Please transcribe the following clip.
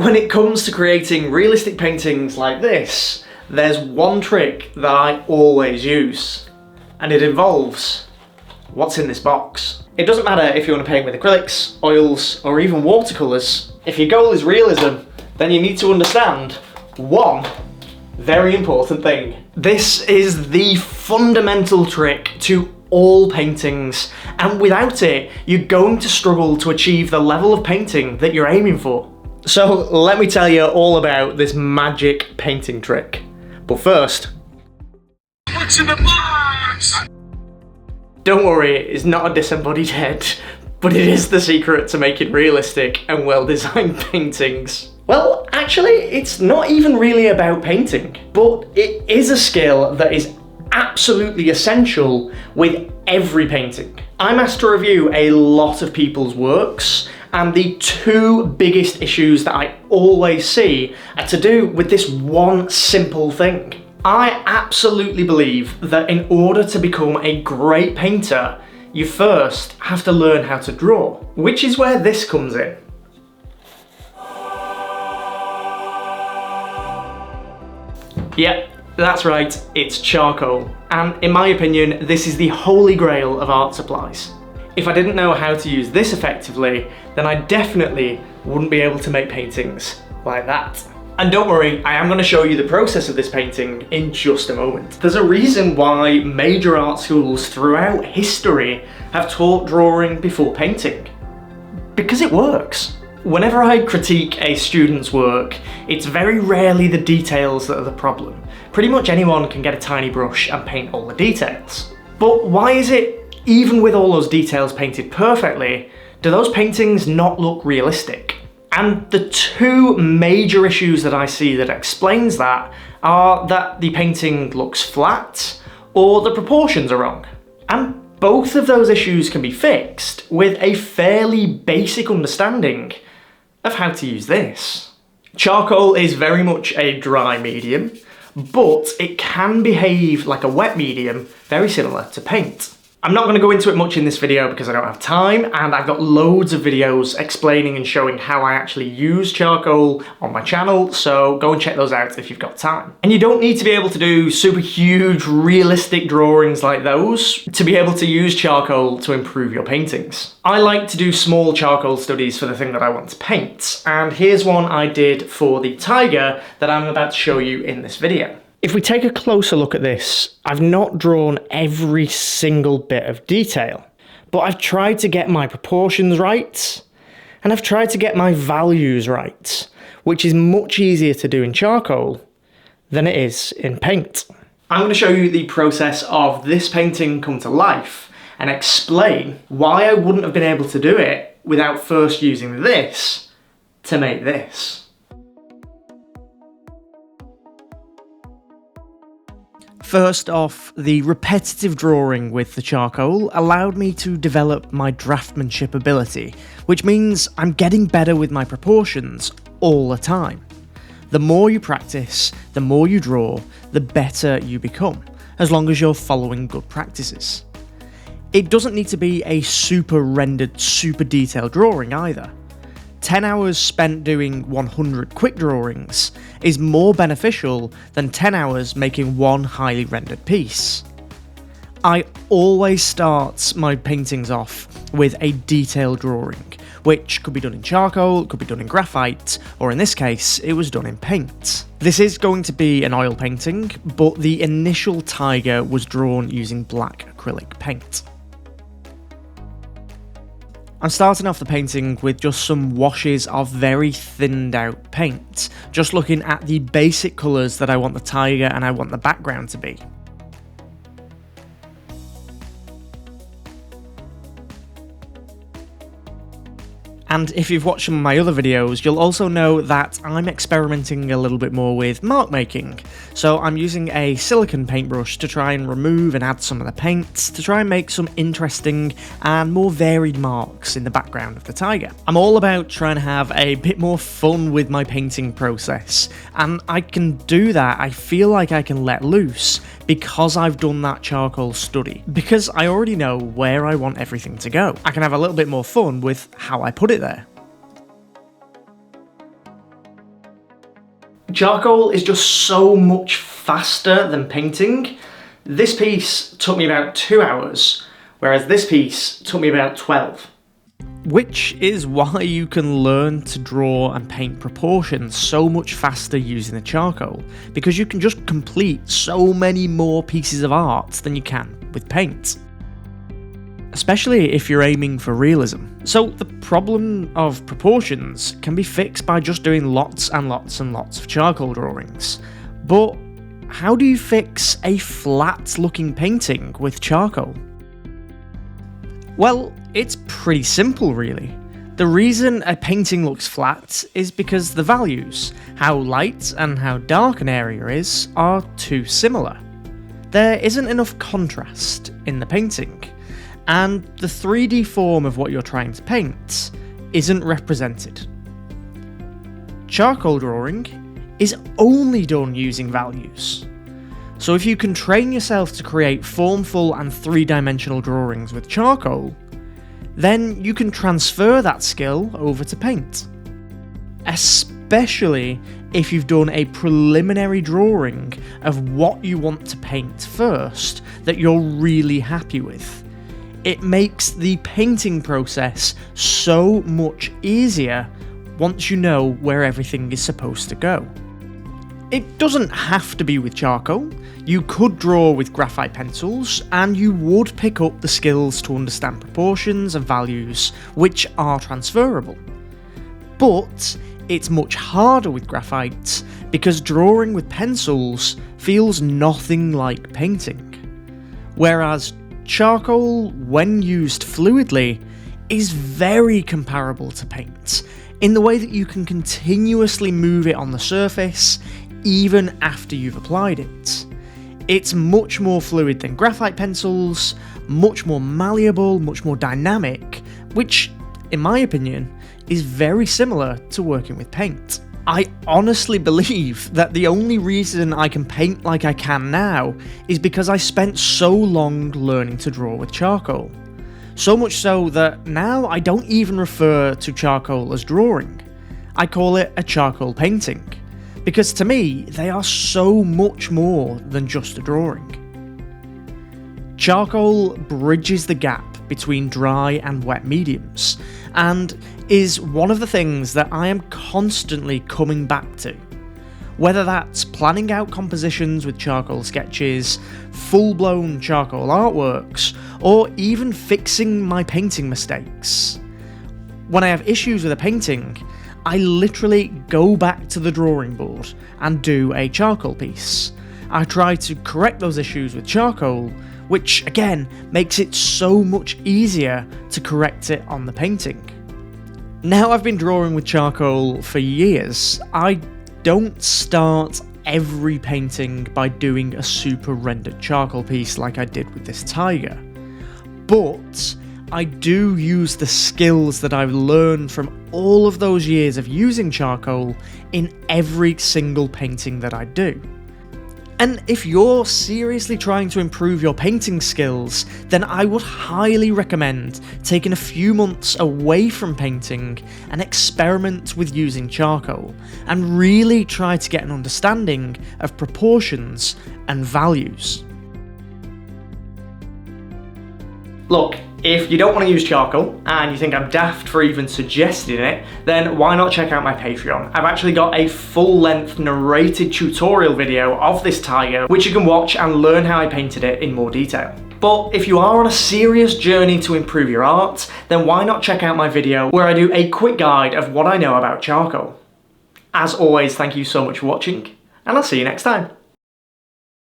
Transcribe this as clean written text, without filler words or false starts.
when it comes to creating realistic paintings like this, there's one trick that I always use, and it involves what's in this box. It doesn't matter if you want to paint with acrylics, oils, or even watercolours. If your goal is realism, then you need to understand one very important thing. This is the fundamental trick to all paintings, and without it, you're going to struggle to achieve the level of painting that you're aiming for. So let me tell you all about this magic painting trick. But first, what's in the box? Don't worry, it's not a disembodied head, but it is the secret to making realistic and well-designed paintings. Well, actually, it's not even really about painting, but it is a skill that is absolutely essential with every painting. I'm asked to review a lot of people's works, and the two biggest issues that I always see are to do with this one simple thing. I absolutely believe that in order to become a great painter, you first have to learn how to draw, which is where this comes in. Yep, that's right, it's charcoal. And in my opinion, this is the holy grail of art supplies. If I didn't know how to use this effectively, then I definitely wouldn't be able to make paintings like that. And don't worry, I am going to show you the process of this painting in just a moment. There's a reason why major art schools throughout history have taught drawing before painting. Because it works. Whenever I critique a student's work, it's very rarely the details that are the problem. Pretty much anyone can get a tiny brush and paint all the details. But why is it, even with all those details painted perfectly, do those paintings not look realistic? And the two major issues that I see that explains that are that the painting looks flat or the proportions are wrong. And both of those issues can be fixed with a fairly basic understanding of how to use this. Charcoal is very much a dry medium, but it can behave like a wet medium, very similar to paint. I'm not going to go into it much in this video because I don't have time, and I've got loads of videos explaining and showing how I actually use charcoal on my channel, so go and check those out if you've got time. And you don't need to be able to do super huge realistic drawings like those to be able to use charcoal to improve your paintings. I like to do small charcoal studies for the thing that I want to paint, and here's one I did for the tiger that I'm about to show you in this video. If we take a closer look at this, I've not drawn every single bit of detail, but I've tried to get my proportions right, and I've tried to get my values right, which is much easier to do in charcoal than it is in paint. I'm going to show you the process of this painting come to life and explain why I wouldn't have been able to do it without first using this to make this. First off, the repetitive drawing with the charcoal allowed me to develop my draftsmanship ability, which means I'm getting better with my proportions all the time. The more you practice, the more you draw, the better you become, as long as you're following good practices. It doesn't need to be a super rendered, super detailed drawing either. 10 hours spent doing 100 quick drawings is more beneficial than 10 hours making one highly rendered piece. I always start my paintings off with a detailed drawing, which could be done in charcoal, could be done in graphite, or in this case, it was done in paint. This is going to be an oil painting, but the initial tiger was drawn using black acrylic paint. I'm starting off the painting with just some washes of very thinned out paint, just looking at the basic colours that I want the tiger and I want the background to be. And if you've watched some of my other videos, you'll also know that I'm experimenting a little bit more with mark making. So I'm using a silicone paintbrush to try and remove and add some of the paints to try and make some interesting and more varied marks in the background of the tiger. I'm all about trying to have a bit more fun with my painting process, and I can do that. I feel like I can let loose because I've done that charcoal study, because I already know where I want everything to go. I can have a little bit more fun with how I put it there. Charcoal is just so much faster than painting. This piece took me about 2 hours, whereas this piece took me about 12. Which is why you can learn to draw and paint proportions so much faster using the charcoal, because you can just complete so many more pieces of art than you can with paint. Especially if you're aiming for realism. So the problem of proportions can be fixed by just doing lots and lots and lots of charcoal drawings. But how do you fix a flat looking painting with charcoal? Well, it's pretty simple really. The reason a painting looks flat is because the values, how light and how dark an area is, are too similar. There isn't enough contrast in the painting, and the 3D form of what you're trying to paint isn't represented. Charcoal drawing is only done using values. So if you can train yourself to create formful and three-dimensional drawings with charcoal, then you can transfer that skill over to paint. Especially if you've done a preliminary drawing of what you want to paint first that you're really happy with. It makes the painting process so much easier once you know where everything is supposed to go. It doesn't have to be with charcoal. You could draw with graphite pencils, and you would pick up the skills to understand proportions and values, which are transferable. But it's much harder with graphite, because drawing with pencils feels nothing like painting. Whereas charcoal, when used fluidly, is very comparable to paint, in the way that you can continuously move it on the surface, even after you've applied it. It's much more fluid than graphite pencils, much more malleable, much more dynamic, which, in my opinion, is very similar to working with paint. I honestly believe that the only reason I can paint like I can now is because I spent so long learning to draw with charcoal. So much so that now I don't even refer to charcoal as drawing. I call it a charcoal painting. Because to me, they are so much more than just a drawing. Charcoal bridges the gap between dry and wet mediums, and is one of the things that I am constantly coming back to. Whether that's planning out compositions with charcoal sketches, full-blown charcoal artworks, or even fixing my painting mistakes. When I have issues with a painting, I literally go back to the drawing board and do a charcoal piece. I try to correct those issues with charcoal, which again makes it so much easier to correct it on the painting. Now I've been drawing with charcoal for years, I don't start every painting by doing a super rendered charcoal piece like I did with this tiger. But I do use the skills that I've learned from all of those years of using charcoal in every single painting that I do. And if you're seriously trying to improve your painting skills, then I would highly recommend taking a few months away from painting and experiment with using charcoal, and really try to get an understanding of proportions and values. Look, if you don't want to use charcoal and you think I'm daft for even suggesting it, then why not check out my Patreon? I've actually got a full-length narrated tutorial video of this tiger, which you can watch and learn how I painted it in more detail. But if you are on a serious journey to improve your art, then why not check out my video where I do a quick guide of what I know about charcoal. As always, thank you so much for watching, and I'll see you next time.